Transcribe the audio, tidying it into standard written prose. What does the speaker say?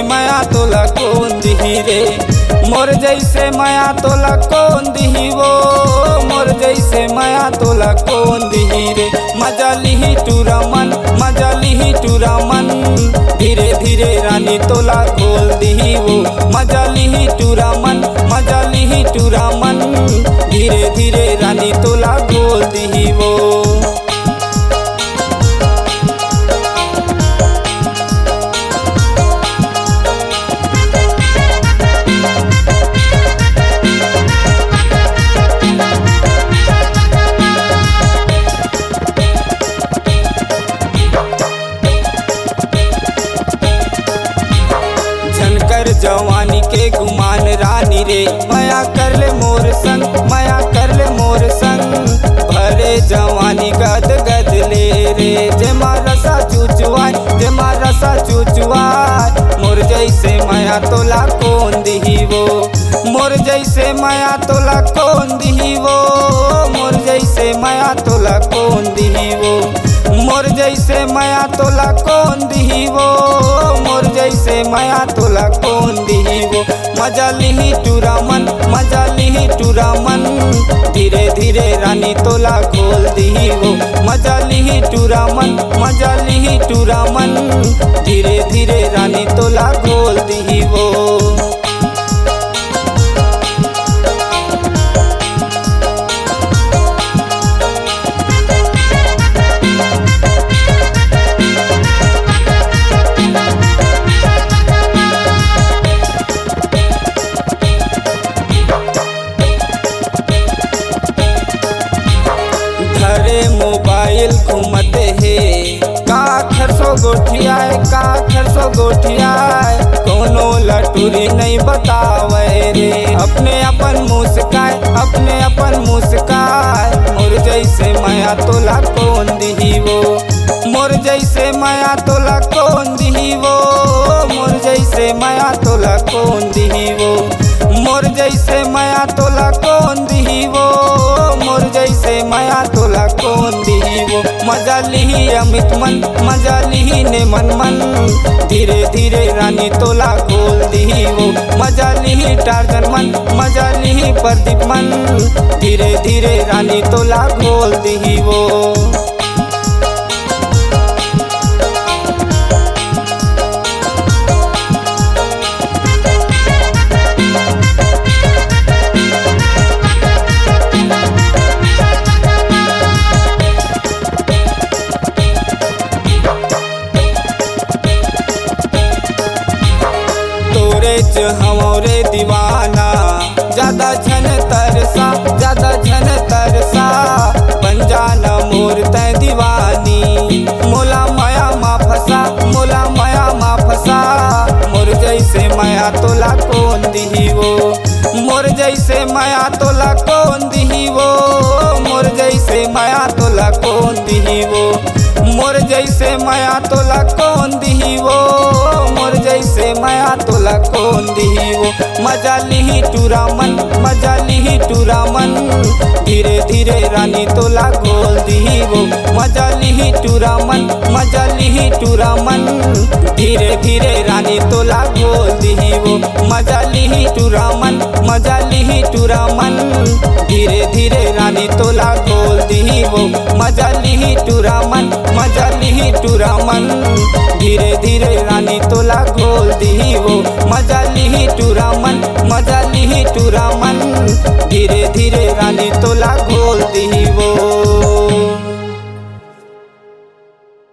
माया तोला कौन दिही रे, मोर जैसे माया तोला कौन दिही वो, मोर जैसे माया तोला कौन दिही रे। मजा लिही टूरा मन, मजा लिही टूरा मन, धीरे धीरे रानी तोला खोल दिही वो। मजा लिही टूरा मन, मजा लिही टूरा मन, धीरे धीरे रानी तोला खोल दिही वो। झनकर जवानी के गुमान रानी रे, माया कर ले मोर संग, माया कर ले मोर संग, भरे जवानी गद गद ले रे। जे मारसा चुचुआय, जे मारसा चुचुआय, मोर जैसे माया तोला कौन दिही वो, मोर जैसे माया तोला कौन दिही वो, मोर जैसे माया तोला कौन दिही वो, मोर जैसे माया तोला कौन दिही वो, मोर जैसे माया तोला कौन दिही वो। मजा लिही टूरा मन, मजा लिही टूरा मन, धीरे धीरे रानी तोला खोल दिही वो। मजा लिही टूरा मन, मजा लिही टूरा मन, धीरे धीरे रानी तोला खोल दिही वो। धरे मोबाइल घूमते है, का खरसो गोठियाए, का खरसो गोठियाए, कोनो लटूरी नहीं बतावे रे। अपने अपन मुस्काए, अपने अपन मुस्काए, मोर जैसे माया तोला कौन दिही वो, मोर जैसे माया तोला कौन दिही वो, मोर जैसे माया तोला कौन दिही वो, मोर जैसे माया तोला कौन दिही वो, मोर जैसे माया तोला कौन दिही वो। मजा लिही अमित मन, मजा लिही ने मन मन, धीरे धीरे रानी तोला खोल दिही वो। मजा लिही टार्जन मन, मजा लिही प्रदीप मन, धीरे धीरे रानी तोला खोल दिही वो। हमरे दीवाना ज्यादा झन तरसा, ज्यादा झन तरसा, बन जाना मोर तै दीवानी। मोला माया मा फसा, मोला माया मा फसा, मोर जैसे माया तोला कौन दिही वो, मोर जैसे माया तोला कौन दिही वो, मोर जैसे माया तोला कौन दिही वो, मोर जैसे माया तोला कौन दिही वो, मोर जैसे माया तोला कौन दिही वो। मजा लिही टूरा मन, मजा लिही टूरा मन, धीरे धीरे रानी तोला खोल दिही वो। मजा लिही टूरा मन, मजा लिही टूरा मन, धीरे धीरे रानी तोला खोल दिही वो। मजा लिही टूरा मन, मजा लिही टूरा मन, धीरे धीरे रानी तोला खोल दिही वो। मजा लिही टूरा मन, मजा लिही टूरा मन, धीरे धीरे रानी तोला खोल दिही वो। मजा लिही टूरा मन, मजा लिही टूरा मन, धीरे धीरे रानी तोला खोल दिही।